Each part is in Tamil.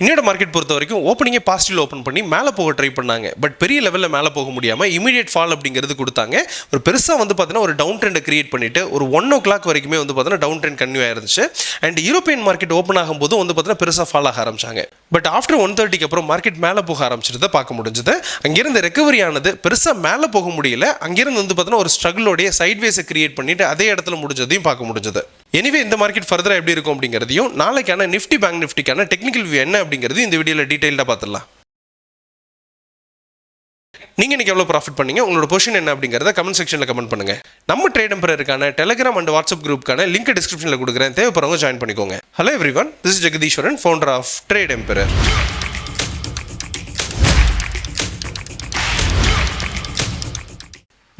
இன்னொரு மார்க்கெட் பொறுத்த வரைக்கும் ஓப்பனிங்கே பாசிட்டிவ் ஓப்பன் பண்ணி மேலே போக ட்ரை பண்ணாங்க. பட் பெரிய லெவலில் மேலே போக முடியாமல் இமீடியட் ஃபால் அப்படிங்கிறது கொடுத்தாங்க. ஒரு பெருசாக வந்து பார்த்தீங்கன்னா ஒரு டவுன் ட்ரெண்டை கிரியேட் பண்ணிட்டு ஒரு 1 o'clock வரைக்குமே வந்து பார்த்தீங்கன்னா டவுன் ட்ரெண்ட் கன்டினியூ ஆயிருந்துச்சு. அண்ட் யூரோப்பியன் மார்க்கெட் ஓப்பன் ஆகும்போது வந்து பார்த்தீங்கன்னா பெருசாக ஃபால் ஆக ஆரம்பிச்சாங்க. பட் ஆஃப்டர் 1:30 அப்புறம் மார்க்கெட் மேலே போக ஆரம்பிச்சிருந்ததை பார்க்க முடிஞ்சது. அங்கிருந்து ரெக்கவரி ஆனது பெருசாக மேலே போக முடியல. அங்கிருந்து வந்து பார்த்தீங்கன்னா ஒரு ஸ்ட்ரகிளோடைய சைட்வேஸை கிரியேட் பண்ணிட்டு அதே இடத்துல முடிஞ்சதையும் பார்க்க முடிஞ்சது. எனிவே இந்த மார்க்கெட் ஃபர்தராக எப்படி இருக்கும் அப்படிங்கிறதையும் நாளைக்கான நிஃப்டி பேங்க் நிஃப்டிக்கான டெக்னிக்கல் வியூ என்ன அப்படிங்கிறது இந்த வீடியோவில் டீட்டெயிலாக பார்த்துடலாம். நீங்கள் இன்றைக்கி எவ்வளோ ப்ராஃபிட் பண்ணீங்க, உங்களோட பொசிஷன் என்ன அப்படிங்கிறத கமெண்ட் செக்ஷனில் கமெண்ட் பண்ணுங்கள். நம்ம ட்ரேட் எம்பரருக்கான டெலிகிராம் அண்ட் வாட்ஸ்அப் குரூப்புக்கான லிங்க் டிஸ்கிரிப்ஷனில் கொடுக்குறேன், தேவைப்படுறவங்க ஜாயின் பண்ணிக்கோங்க. Hello everyone, this is Jagadeeswaran, founder of Trade Emperor.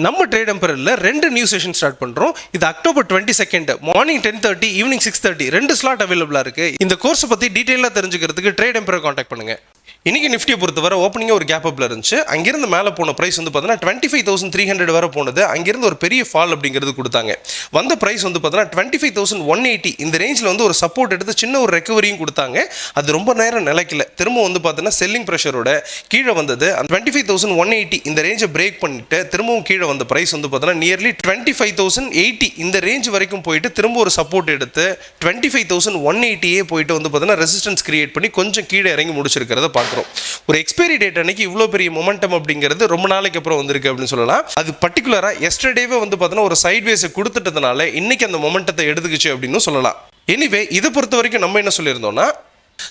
நம்ம ட்ரேட் எம்பரரில் 2 நியூ செஷன் ஸ்டார்ட் பண்ணுறோம். இது October 22 மார்னிங் 10:30 ஈவினிங் 6:30 2 ஸ்லாட் அவைலபிளாக இருக்குது. இந்த கோர்ஸை பற்றி டீட்டெயிலாக தெரிஞ்சுக்கிறதுக்கு ட்ரேட் எம்பரர் காண்டாக்ட் பண்ணுங்கள். இன்றைக்கி நிஃப்டியை பொறுத்தவரை ஓப்பனிங்காக ஒரு கேப் அப்பில் இருந்துச்சு. அங்கேருந்து மேலே போன ப்ரைஸ் வந்து பார்த்தீங்கன்னா 25,300 வரை போனது. அங்கேருந்து ஒரு பெரிய ஃபால் அப்படிங்கிறது கொடுத்தாங்க. வந்த ப்ரைஸ் வந்து பார்த்தீங்கன்னா 25,180 இந்த ரேஞ்சில் வந்து ஒரு சப்போர்ட் எடுத்து சின்ன ஒரு ரெக்கவரியும் கொடுத்தாங்க. அது ரொம்ப நேரம் நிலைக்கல. திரும்ப வந்து பார்த்தீங்கன்னா செல்லிங் ப்ரெஷரோட கீழே வந்தது. அந்த 25,180 இந்த ரேஞ்சை பிரேக் பண்ணிட்டு திரும்பவும் கீழே வந்த ப்ரைஸ் வந்து பார்த்தீங்கன்னா நியர்லி 25,080 இந்த ரேஞ்ச் வரைக்கும் போயிட்டு திரும்ப ஒரு சப்போர்ட் எடுத்து 25,180 போயிட்டு வந்து பார்த்தீங்கன்னா ரெசிஸ்டன்ஸ் கிரியேட் பண்ணி கொஞ்சம் கீழே இறங்கி முடிச்சிருக்கிறத பார்க்குறோம். ஒரு எக்ஸ்பைரி டேட் அன்னைக்கு இவ்வளோ பெரிய மொமெண்டம் அப்படிங்கிறது ரொம்ப நாளைக்கு அப்புறம் வந்திருக்கு அப்படின்னு சொல்லலாம். அது பர்டிகுலராக எஸ்டர்டேவே வந்து பார்த்தீங்கன்னா ஒரு சைட்வேஸை கொடுத்துட்டதுனால இன்னைக்கு அந்த மொமெண்டத்தை எடுத்துக்கிச்சு அப்படின்னு சொல்லலாம். எனிவே இதை பொறுத்த வரைக்கும் நம்ம என்ன சொல்லியிருந்தோம்னா,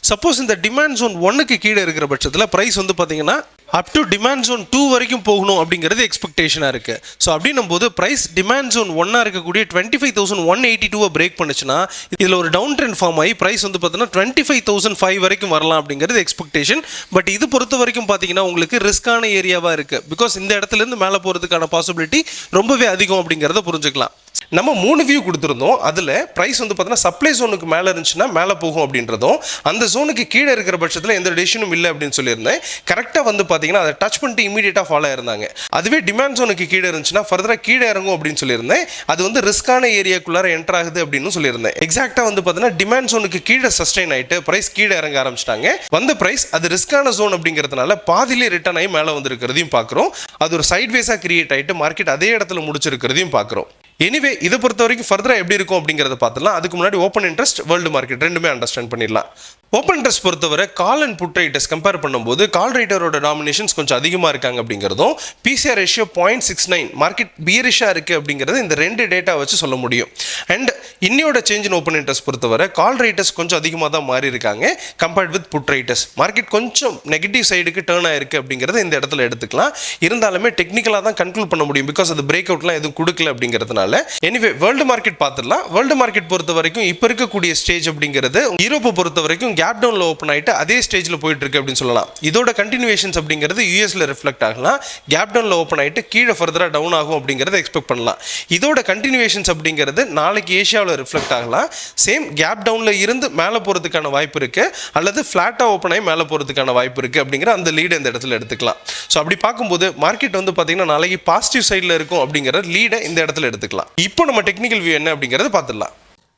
சப்போஸ் இந்த டிமாண்ட் ஜோன் 1க்கு கீழே இருக்கிற பட்சத்தில் ப்ரைஸ் வந்து பார்த்தீங்கன்னா அப் டு டிமாண்ட் ஜோன் 2 வரைக்கும் போகணும் அப்படிங்கிறது எக்ஸ்பெக்டேஷனாக இருக்குது. ஸோ அப்படின்னும் போது ப்ரைஸ் டிமாண்ட் ஜோன் 1 இருக்கக்கூடிய 25,182 பிரேக் பண்ணுச்சுன்னா இதில் ஒரு டவுன் ட்ரெண்ட் ஃபார்ம் ஆகி ப்ரைஸ் வந்து பார்த்தீங்கன்னா 25,005 வரைக்கும் வரலாம் அப்படிங்கிறது எக்ஸ்பெக்டேஷன். பட் இது பொறுத்த வரைக்கும் பார்த்தீங்கன்னா உங்களுக்கு ரிஸ்கான ஏரியாவாக இருக்குது. பிகாஸ் இந்த இடத்துலேருந்து மேலே போகிறதுக்கான பாசிபிலிட்டி ரொம்பவே அதிகம் அப்படிங்கிறத புரிஞ்சுக்கலாம். நம்ம 3 வியூ கொடுத்துருந்தோம். அதில் ப்ரைஸ் வந்து பார்த்தீங்கன்னா சப்ளை ஜோனுக்கு மேலே இருந்துச்சுன்னா மேலே போகும் அப்படின்றதும், அந்த ஜோனுக்கு கீழே இருக்கிற பட்சத்தில் எந்த டெசிஷனும் இல்லை அப்படின்னு சொல்லியிருந்தேன். கரெக்டாக வந்து பார்த்தீங்கன்னா அதை டச் பண்ணிட்டு இமீடியட்டாக ஃபாலோ ஆயிருந்தாங்க. அதுவே டிமாண்ட் ஜோனுக்கு கீழே இருந்துச்சுன்னா ஃபர்தராக கீழே இறங்கும் அப்படின்னு சொல்லியிருந்தேன். அது வந்து ரிஸ்கான ஏரியாக்குள்ளார என்டர் ஆகுது அப்படின்னு சொல்லியிருந்தேன். எக்ஸாக்டாக வந்து பார்த்தீங்கன்னா டிமாண்ட் ஜோனுக்கு கீழே சஸ்டெயின் ஆகிட்டு ப்ரைஸ் கீழே இறங்க ஆரம்பிச்சிட்டாங்க. வந்த ப்ரைஸ் அது ரிஸ்கான ஜோன் அப்படிங்கிறதுனால பாதிலே ரிட்டர்ன் ஆகி மேலே வந்திருக்கிறதையும் பார்க்குறோம். அது ஒரு சைட்வேஸாக கிரியேட் ஆகிட்டு மார்க்கெட் அதே இடத்துல முடிச்சிருக்கிறதையும் பார்க்குறோம். எனிவே இதை பொறுத்த வரைக்கும் ஃபர்தராக எப்படி இருக்கும் அப்படிங்கிறத பார்த்துலாம். அதுக்கு முன்னாடி ஓப்பன் இன்ட்ரெஸ்ட், வேர்ல்டு மார்க்கெட் ரெண்டுமே அண்டர்ஸ்டாண்ட் பண்ணிடலாம். ஓப்பன் இன்ட்ரெஸ்ட் பொறுத்தவரை call and put writers compare பண்ணும்போது கால் ரைட்டரோட டாமினேஷன்ஸ் கொஞ்சம் அதிகமாக இருக்காங்க அப்படிங்கிறதும், பிசிஆர் ரேஷியோ 0.69 மார்க்கெட் பியரிஷாக இருக்குது அப்படிங்கிறது இந்த 2 டேட்டா வச்சு சொல்ல முடியும். அண்ட் இன்னையோட சேஞ்ச் இன் ஓப்பன் இன்ட்ரெஸ்ட் பொறுத்தவரை கால் ரைட்டர்ஸ் கொஞ்சம் அதிகமாக தான் மாறி இருக்காங்க compared with put writers. Market கொஞ்சம் நெகட்டிவ் சைடுக்கு டேர்ன் ஆயிருக்கு அப்படிங்கிறத இந்த இடத்துல எடுத்துக்கலாம். இருந்தாலுமே டெக்னிக்கலாக தான் கன்க்ளூட் பண்ண முடியும், பிகாஸ் அது பிரேக் அவுட்லாம் எதுவும் கொடுக்கல அப்படிங்கிறதுனால. எனிவே வேர்ல்டு மார்க்கெட் பார்த்துடலாம். வேர்ல்டு மார்க்கெட் பொறுத்த வரைக்கும் இப்போ இருக்கக்கூடிய ஸ்டேஜ் அப்படிங்கிறது யூரோப்பை பொறுத்த வரைக்கும் கேப் டவுன்ல ஓப்பன் ஆகிட்டு அதே ஸ்டேஜில் போயிட்டு இருக்கு அப்படின்னு சொல்லலாம். இதோட கண்டினியூவேஷன்ஸ் அப்படிங்கிறது யூஎஸ்ல ரிஃப்ளெக்ட் ஆகலாம். கேப் டவுன்ல ஓப்பன் ஆகிட்டு கீழே ஃபர்தராக டவுன் ஆகும் அப்படிங்கிறத எக்ஸ்பெக்ட் பண்ணலாம். இதோட கண்டினியூவேஷன்ஸ் அப்படிங்கிறது நாளைக்கு ஏஷியாவில் ரிஃப்ளெக்ட் ஆகலாம். சேம் கேப் டவுன்ல இருந்து மேலே போகிறதுக்கான வாய்ப்பு இருக்கு, அல்லது ஃப்ளாட்டாக ஓப்பன் ஆகி மேலே போகிறதுக்கான வாய்ப்பு இருக்கு அப்படிங்கிற அந்த லீடை இந்த இடத்துல எடுத்துக்கலாம். ஸோ அப்படி பார்க்கும்போது மார்க்கெட் வந்து பார்த்தீங்கன்னா நாளைக்கு பாசிட்டிவ் சைடில் இருக்கும் அப்படிங்கிற லீடை இந்த இடத்துல எடுத்துக்கலாம். இப்போ நம்ம டெக்னிக்கல் வியூ என்ன அப்படிங்கிறத பார்த்துடலாம்.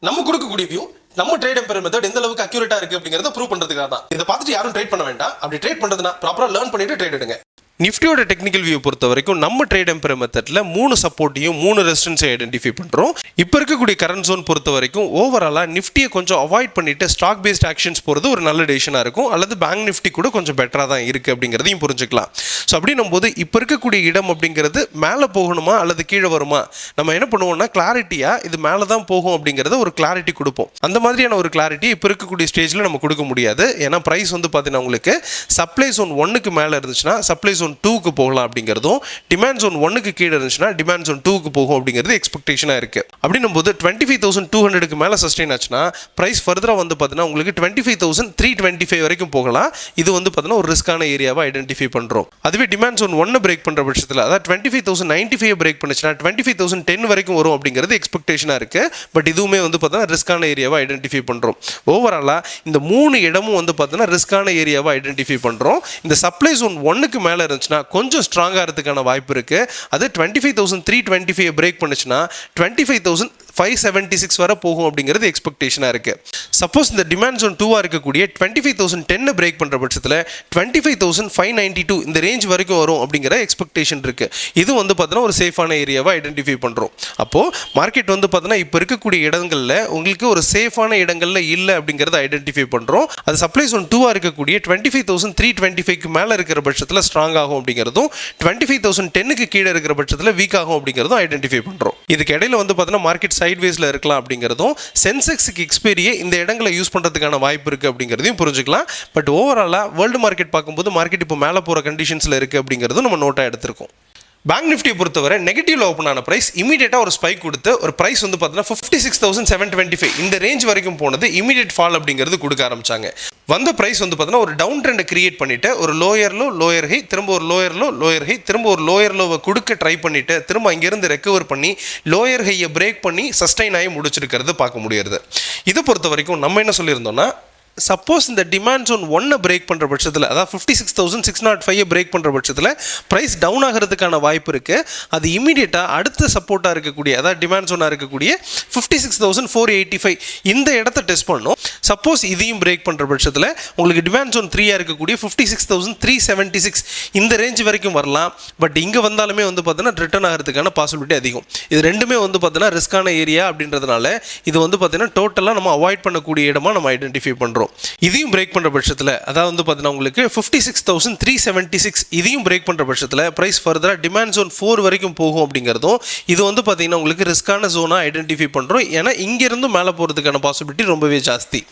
நம்ம கொடுக்கக்கூடிய வியூ நம்ம ட்ரேட் எம்பரர் மெத்தட் எந்த அளவுக்கு அக்யூரேட்டா இருக்கு அப்படிங்கறத ப்ரூவ் பண்றதுக்காக தான். இதை பார்த்துட்டு யாரும் ட்ரேட் பண்ண வேண்டாம். அப்படி ட்ரேட் பண்றதுனா ப்ராப்பரா லேர்ன் பண்ணிட்டு ட்ரேட் எடுங்க. நிஃப்டியோட டெக்னிக்கல் வியூ பொறுத்த வரைக்கும் நம்ம ட்ரேட் எம்பரர் மெத்தட்ல 3 சப்போர்ட்டையும் 3 ரெசிஸ்டன்ஸை ஐடென்டிஃபை பண்றோம். இப்போ இருக்கக்கூடிய கரண்ட் ஜோன் பொறுத்த வரைக்கும் ஓவராலா நிஃப்டியை கொஞ்சம் அவாய்ட் பண்ணிட்டு ஸ்டாக் பேஸ்ட் ஆக்ஷன்ஸ் போறது ஒரு நல்ல டெசிஷனா இருக்கும், அல்லது பேங்க் நிஃப்டி கூட கொஞ்சம் பெட்டரா தான் இருக்கு அப்படிங்கிறதையும் புரிஞ்சுக்கலாம். ஸோ அப்படின்னும் போது இப்போ இருக்கக்கூடிய இடம் அப்படிங்கிறது மேலே போகணுமா அல்லது கீழே வருமா, நம்ம என்ன பண்ணுவோம்னா கிளாரிட்டியா இது மேலே தான் போகும் அப்படிங்கிறத ஒரு கிளாரிட்டி கொடுப்போம். அந்த மாதிரியான ஒரு கிளாரிட்டி இப்போ இருக்கக்கூடிய ஸ்டேஜில் நம்ம கொடுக்க முடியாது. ஏன்னா ப்ரைஸ் வந்து பார்த்தீங்கன்னா உங்களுக்கு சப்ளை ஜோன் 1க்கு மேலே இருந்துச்சுன்னா சப்ளை ஜோன் 2க்கு போகலாம் அப்படிங்கிறதும், டிமாண்ட் ஜோன் 1க்கு கீழே இருந்துச்சுன்னா டிமாண்ட் ஜோன் 2க்கு போகும் அப்படிங்கிறது எக்ஸ்பெக்டேஷனாக இருக்கு. அப்படின்னும் போது 25,200க்கு மேலே சஸ்டெயின் ஆச்சுன்னா ப்ரைஸ் ஃபர்தராக வந்து பார்த்தீங்கன்னா உங்களுக்கு 25,325 வரைக்கும் போகலாம். இது வந்து பார்த்தீங்கன்னா ஒரு ரிஸ்கான ஏரியாவை ஐடென்டிஃபை பண்ணுறோம். அதுவே டிமாண்ட் ஜோன் 1 பிரேக் பண்ணுற பட்சத்தில், அதாவது 25,095 பிரேக் பண்ணுச்சுன்னா 25,010 வரைக்கும் வரும் அப்படிங்கிறது எக்ஸ்பெக்டேஷனாக இருக்கு. பட் இதுவுமே வந்து பார்த்தீங்கன்னா ரிஸ்கான ஏரியாவை ஐடென்டிஃபை பண்ணுறோம். ஓவராலாக இந்த 3 இடமும் வந்து பார்த்தீங்கன்னா ரிஸ்கான ஏரியாவை ஐடென்டிஃபை பண்ணுறோம். இந்த சப்ளை ஜோன் 1க்கு மேலே இருந்துச்சுன்னா கொஞ்சம் ஸ்ட்ராங்காக இருக்கிறதுக்கான வாய்ப்பு இருக்கு. அது 25,325 பிரேக் பண்ணுச்சுன்னா 25,000 576 வரை போகும் அப்படிங்கிறது எக்ஸ்பெக்டேஷனாக இருக்குது. சப்போஸ் இந்த டிமாண்ட் ஜோன் 2 இருக்கக்கூடிய 25,010 பிரேக் பண்ணுற பட்சத்தில் 25,592 இந்த ரேஞ்ச் வரைக்கும் வரும் அப்படிங்கிற எக்ஸ்பெக்டேஷன் இருக்குது. இது வந்து பார்த்தீங்கன்னா ஒரு சேஃபான ஏரியாவை ஐடென்டிஃபை பண்ணுறோம். அப்போது மார்க்கெட் வந்து பார்த்தீங்கன்னா இப்போ இருக்கக்கூடிய இடங்களில் உங்களுக்கு ஒரு சேஃபான இடங்களில் இல்லை அப்படிங்கிறத ஐடென்டிஃபை பண்ணுறோம். அது சப்ளை ஜோன் 2 இருக்கக்கூடிய 25,325க்கு மேலே இருக்கிற பட்சத்தில் ஸ்ட்ராங் ஆகும் அப்படிங்கிறதும் 25,010க்கு கீழே இருக்கிற பட்சத்தில் வீக் ஆகும் அப்படிங்கிறதும் ஐடென்டிஃபை பண்ணுறோம். இதுக்கு இடையில வந்து பார்த்தீங்கன்னா மார்க்கெட் சைட்வேஸில் இருக்கலாம் அப்படிங்கிறதும் சென்செக்ஸுக்கு எக்ஸ்பீரியை இந்த இடங்களை யூஸ் பண்ணுறதுக்கான வாய்ப்பு இருக்குது அப்படிங்கிறதையும் புரிஞ்சுக்கலாம். பட் ஓவராலாக வேர்ல்டு மார்க்கெட் பார்க்கும்போது மார்க்கெட் இப்போ மேலே போகிற கண்டிஷன்ஸில் இருக்குது அப்படிங்கிறதும் நம்ம நோட்டாக எடுத்திருக்கோம். பேங்க் நிஃப்டியை பொறுத்தவரை நெகட்டிவ்ல ஓப்பன் ஆன பிரைஸ் இமீடியட்டாக ஒரு ஸ்பைக் கொடுத்து ஒரு பிரைஸ் வந்து பார்த்தீங்கன்னா 56,725 இந்த ரேஞ்ச் வரைக்கும் போனது இமீடியட் ஃபால் அப்படிங்கிறது கொடுக்க ஆரம்பிச்சாங்க. வந்த பிரைஸ் வந்து பார்த்தீங்கன்னா ஒரு டவுன் ட்ரெண்டை கிரியேட் பண்ணிட்டு ஒரு லோயர் லோ லோயர் ஹை திரும்ப ஒரு லோயர் லோ லோயர் ஹை திரும்ப ஒரு லோயர் லோவை கொடுக்க ட்ரை பண்ணிட்டு திரும்ப அங்கேருந்து ரெக்கவர் பண்ணி லோயர் ஹையை பிரேக் பண்ணி சஸ்டைன் ஆகி முடிச்சிருக்கிறது பார்க்க முடியுது. இதை பொறுத்த வரைக்கும் நம்ம என்ன சொல்லியிருந்தோம்னா சப்போஸ் இந்த டிமாண்ட் ஜோன் 1 பிரேக் பண்ணுற பட்சத்தில் அதாவது 56,605 பிரேக் பண்ணுற பட்சத்தில் ப்ரைஸ் டவுன் ஆகிறதுக்கான வாய்ப்பு இருக்குது. அது இமீடியட்டாக அடுத்த சப்போர்ட்டாக இருக்கக்கூடிய அதாவது டிமாண்ட் ஜோனாக இருக்கக்கூடிய 56,485 இந்த இடத்த டெஸ்ட் பண்ணணும். சப்போஸ் இதையும் பிரேக் பண்ணுற பட்சத்தில் உங்களுக்கு டிமாண்ட் ஜோன் 3 இருக்கக்கூடிய 56,376 இந்த ரேஞ்ச் வரைக்கும் வரலாம். பட் இங்கே வந்தாலுமே வந்து பார்த்தீங்கன்னா ரிட்டர்ன் ஆகிறதுக்கான பாசிபிலிட்டி அதிகம். இது ரெண்டுமே வந்து பார்த்தீங்கன்னா ரிஸ்கான ஏரியா அப்படின்றதுனால இது வந்து பார்த்தீங்கன்னா டோட்டலாக நம்ம அவாய்ட் பண்ணக்கூடிய இடமா நம்ம ஐடென்டிஃபை பண்ணுறோம். இதையும் பிரேக் பண்ற பட்சத்தில் அதாவது வந்து பார்த்தீங்கன்னா உங்களுக்கு 56,376 இதையும் பிரேக் பண்ற பட்சத்தில் பிரைஸ் ஃபர்தரா டிமாண்ட் ஜோன் 4 வரைக்கும் போகும் அப்படிங்கிறதும் இது வந்து பார்த்தீங்கன்னா உங்களுக்கு ரிஸ்கான ஜோனா ஐடென்டிஃபை பண்றோம். ஏன்னா இங்கிருந்து மேலே போகிறதுக்கான பாசிபிலிட்டி ரொம்பவே ஜாஸ்தி.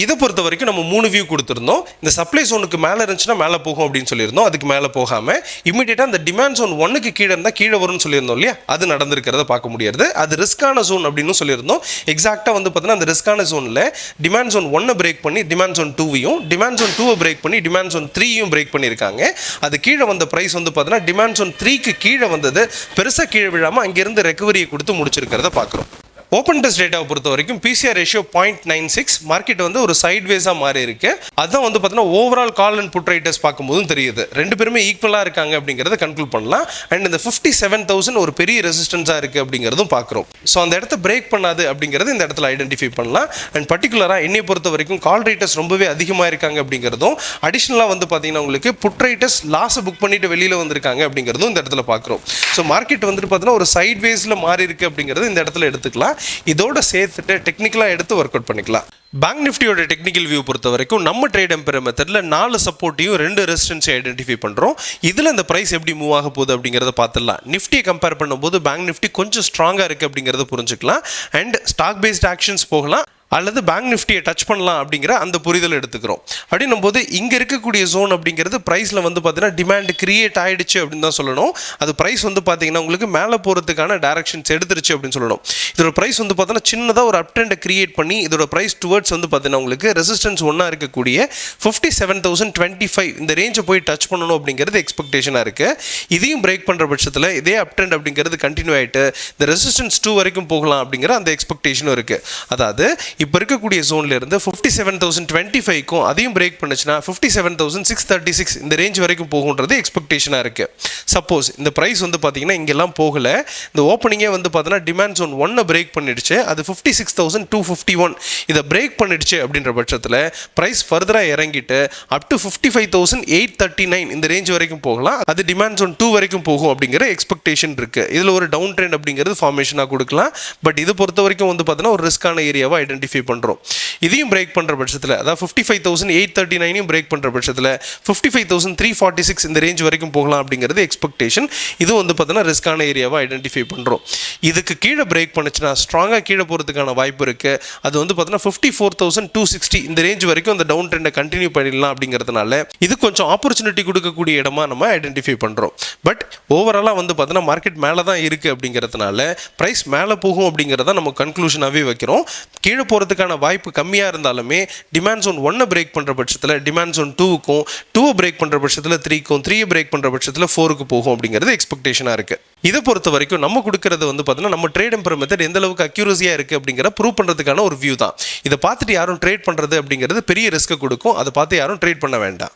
இதை பொறுத்த வரைக்கும் நம்ம 3 வியூ கொடுத்துருந்தோம். இந்த சப்ளை ஜோனுக்கு மேலே இருந்துச்சுன்னா மேலே போகும் அப்படின்னு சொல்லியிருந்தோம். அதுக்கு மேலே போகாமல் இமீடியட்டாக இந்த டிமாண்ட் ஜோன் 1க்கு கீழே இருந்தால் கீழே வரும்னு சொல்லியிருந்தோம் இல்லையா, அது நடந்திருக்கிறத பார்க்க முடியாது. அது ரிஸ்கான ஜோன் அப்படின்னு சொல்லியிருந்தோம். எக்ஸாக்டாக வந்து பார்த்தீங்கன்னா அந்த ரிஸ்கான ஜோனில் டிமாண்ட் ஜோன் 1 பிரேக் பண்ணி டிமாண்ட் ஜோன் 2வையும் டிமாண்ட் ஜோன் 2 பிரேக் பண்ணி டிமாண்ட் ஜோன் 3யும் பிரேக் பண்ணியிருக்காங்க. அது கீழே வந்த ப்ரைஸ் வந்து பார்த்தீங்கன்னா டிமாண்ட் ஜோன் 3க்கு கீழே வந்தது பெருசாக கீழே விழாமல் அங்கேருந்து ரெக்கவரியை கொடுத்து முடிச்சிருக்கிறத பார்க்குறோம். ஓப்பன் டெஸ்ட் டேட்டாவை பொறுத்த வரைக்கும் பிசிஆர் ரேஷியோ 0.96 மார்க்கெட் வந்து ஒரு சைட்வேஸாக மாறி இருக்கு. அதான் வந்து பார்த்தீங்கன்னா overall call and put writers பார்க்கும்போதும் தெரியுது ரெண்டு பேருமே ஈக்குவலாக இருக்காங்க அப்படிங்கிறத கன்க்ளூட் பண்ணலாம். அண்ட் இந்த 57,000 ஒரு பெரிய ரெசிஸ்டன்ஸாக இருக்குது அப்படிங்கிறதும் பார்க்குறோம். ஸோ அந்த இடத்த பிரேக் பண்ணாது அப்படிங்கிறது இந்த இடத்துல ஐடென்டிஃபை பண்ணலாம். அண்ட் பர்டிகுலராக என்னை பொறுத்த வரைக்கும் கால் ரைட்டர்ஸ் ரொம்பவே அதிகமாக இருக்காங்க அப்படிங்கிறதும் அடிஷ்னலாக வந்து பார்த்தீங்கன்னா உங்களுக்கு புட் ரைட்டர்ஸ் லாஸை புக் பண்ணிட்டு வெளியில் வந்திருக்காங்க அப்படிங்கிறதும் இந்த இடத்துல பார்க்குறோம். ஸோ மார்க்கெட் வந்துட்டு பார்த்தீங்கன்னா ஒரு சைட்வேஸில் மாறி இருக்குது அப்படிங்கிறது இந்த இடத்துல எடுத்துக்கலாம். இதோட சேர்த்துட்டு டெக்னிக்கலாக எடுத்து ஒர்க் அவுட் பண்ணிக்கலாம். பேங்க் நிஃப்டியோட டெக்னிக்கல் வியூ பொறுத்த வரைக்கும் நம்ம ட்ரேட் எம்பையர் மெத்தடில் 4 சப்போர்ட்டையும் 2 ரெசிஸ்டன்ஸையும் ஐடென்டிஃபை பண்ணுறோம். இதில் இந்த ப்ரைஸ் எப்படி மூவ் ஆக போகுது அப்படிங்கிறத பார்த்துடலாம். நிஃப்டியை கம்பேர் பண்ணும்போது பேங்க் நிஃப்டி கொஞ்சம் ஸ்ட்ராங்காக இருக்குது அப்படிங்கிறத புரிஞ்சுக்கலாம். அண்ட் ஸ்டாக் பேஸ்ட் ஆக்ஷன்ஸ் போகலாம் அல்லது பேங்க் நிஃப்டியை டச் பண்ணலாம் அப்படிங்கிற அந்த புரிதல் எடுத்துக்கிறோம். அப்படின்னும் போது இங்கே இருக்கக்கூடிய ஜோன் அப்படிங்கிறது ப்ரைஸில் வந்து பார்த்தீங்கன்னா டிமாண்ட் கிரியேட் ஆகிடுச்சு அப்படின்னு தான் சொல்லணும். அது ப்ரைஸ் வந்து பார்த்தீங்கன்னா உங்களுக்கு மேலே போகிறதுக்கான டைரக்ஷன்ஸ் எடுத்துருச்சு அப்படின்னு சொல்லணும். இதோட ப்ரைஸ் வந்து பார்த்தீங்கன்னா சின்னதாக ஒரு அப் ட்ரெண்டை கிரியேட் பண்ணி இதோட ப்ரைஸ் டுவர்ட்ஸ் வந்து பார்த்தீங்கன்னா உங்களுக்கு ரெசிஸ்டன்ஸ் ஒன்றா இருக்கக்கூடிய 57,025 இந்த ரேஞ்சை போய் டச் பண்ணணும் அப்படிங்கிறது எக்ஸ்பெக்டேஷனாக இருக்குது. இதையும் பிரேக் பண்ணுற பட்சத்தில் இதே அப் ட்ரெண்ட் அப்படிங்கிறது கண்டினியூ ஆகிட்டு இந்த ரெசிஸ்டன்ஸ் 2 வரைக்கும் போகலாம் அப்படிங்கிற அந்த எக்ஸ்பெக்டேஷனும் இருக்குது. அதாவது இப்போ இருக்கக்கூடிய ஜோன்ல இருந்து 57,025க்கும் அதையும் பிரேக் பண்ணுச்சுன்னா 57,636 இந்த ரேஞ்ச் வரைக்கும் போகுன்றது எக்ஸ்பெக்டேஷனாக இருக்குது. சப்போஸ் இந்த ப்ரைஸ் வந்து பார்த்தீங்கன்னா இங்கெல்லாம் போகலை, இந்த ஓப்பனிங்கே வந்து பார்த்தீங்கன்னா டிமாண்ட் ஜோன் 1 பிரேக் பண்ணிடுச்சு, அது 56,251 இதை பிரேக் பண்ணிடுச்சு அப்படின்ற பட்சத்தில் ப்ரைஸ் ஃபர்தராக இறங்கிட்டு அப் டு 55,839 இந்த ரேஞ்ச் வரைக்கும் போகலாம். அது டிமாண்ட் ஜோன் 2 வரைக்கும் போகும் அப்படிங்கிற எக்ஸ்பெக்டேஷன் இருக்குது. இதில் ஒரு டவுன் ட்ரெண்ட் அப்படிங்கிறது ஃபார்மேஷனாக கொடுக்கலாம். பட் இது பொறுத்த வரைக்கும் வந்து பார்த்தீங்கன்னா ஒரு ரிஸ்கான ஏரியாவை ஐடென்டிஃபை பண்றோம். இதையும் பிரேக் பண்ற பட்சத்தில் அதாவது 55,839 பிரேக் பண்ற பட்சத்தில் 55,346 இந்த ரேஞ்ச் வரைக்கும் போகலாம் அப்படிங்கிறது எக்ஸ்பெக்டேஷன். இது வந்து பார்த்தீங்கன்னா ரிஸ்கான ஏரியாவை ஐடென்டிஃபை பண்றோம். இதுக்கு கீழே பிரேக் பண்ணுச்சுன்னா ஸ்ட்ராங்காக கீழே போகிறதுக்கான வாய்ப்பு இருக்கு. அது வந்து பார்த்தீங்கன்னா 54,260 இந்த ரேஞ்ச் வரைக்கும் அந்த டவுன் ட்ரெண்டை கண்டினியூ பண்ணிடலாம் அப்படிங்கிறதுனால இது கொஞ்சம் ஆப்பர்ச்சுனிட்டி கொடுக்கக்கூடிய இடமா நம்ம ஐடென்டிஃபை பண்றோம். பட் ஓவராலாக வந்து பார்த்தீங்கன்னா மார்க்கெட் மேலே தான் இருக்கு அப்படிங்கிறதுனால ப்ரைஸ் மேலே போகும் அப்படிங்கிறத நம்ம கன்க்ளூஷனாகவே வைக்கிறோம். கீழே போகிறதுக்கான வாய்ப்பு கம்மியாக இருந்தாலுமே டிமாண்ட் ஜோன் 1 பிரேக் பண்ணுற பட்சத்தில் டிமாண்ட் ஜோன் 2க்கும் 2 பிரேக் பண்ணுற பட்சத்தில் 3க்கும் 3 பிரேக் பண்ணுற பட்சத்தில் 4க்கு போகும் அப்படிங்கிறது எக்ஸ்பெக்டேஷனாக இருக்குது. இதை பொறுத்த வரைக்கும் நம்ம கொடுக்கறது வந்து பார்த்தீங்கன்னா நம்ம ட்ரேட் எம்பையர் மெத்தட் எந்த அளவுக்கு அக்யூரஸியாக இருக்குது அப்படிங்கிற ப்ரூவ் பண்ணுறதுக்கான ஒரு வியூ தான். இதை பார்த்துட்டு யாரும் ட்ரேட் பண்ணுறது அப்படிங்கிறது பெரிய ரிஸ்க்கை கொடுக்கும். அதை பார்த்து யாரும் ட்ரேட் பண்ண வேண்டாம்.